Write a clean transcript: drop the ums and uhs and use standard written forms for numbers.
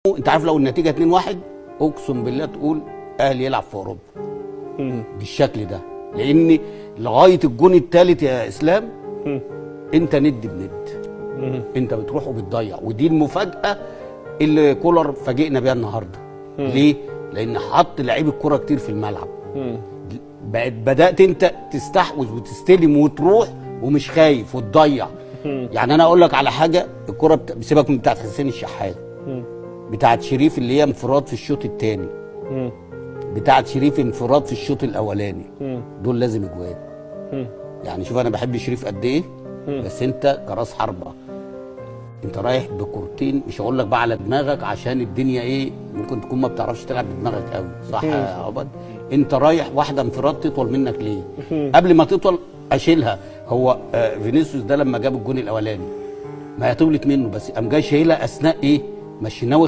انت عارف لو النتيجه 2-1 اقسم بالله تقول اهلي يلعب في اوروبا بالشكل ده، لان لغايه الجون الثالث يا اسلام انت ند بند، انت بتروح وبتضيع، ودي المفاجاه اللي كولر فاجئنا بيها النهارده. ليه؟ لان حط لعيب الكوره كتير في الملعب. بدات انت تستحوذ وتستلم وتروح ومش خايف وتضيع. يعني انا اقول لك على حاجه، الكوره سيبك من بتاعت حسين الشحات، بتاعت شريف اللي هي انفراد في الشوط الثاني، بتاعت شريف انفراد في الشوط الاولاني، دول لازم اجوان. يعني شوف انا بحب شريف قد ايه، بس انت كراس حربه انت رايح بكورتين، مش هقول لك بقى على دماغك عشان الدنيا ايه، ممكن تكون ما بتعرفش تلعب بدماغك قوي، صح يا عبد؟ انت رايح واحده انفراد تطول منك ليه؟ قبل ما تطول اشيلها. هو فينيسيوس ده لما جاب الجون الاولاني ما هي طولت منه، بس قام جاي شايلها اثناء ايه؟ ما الشناوي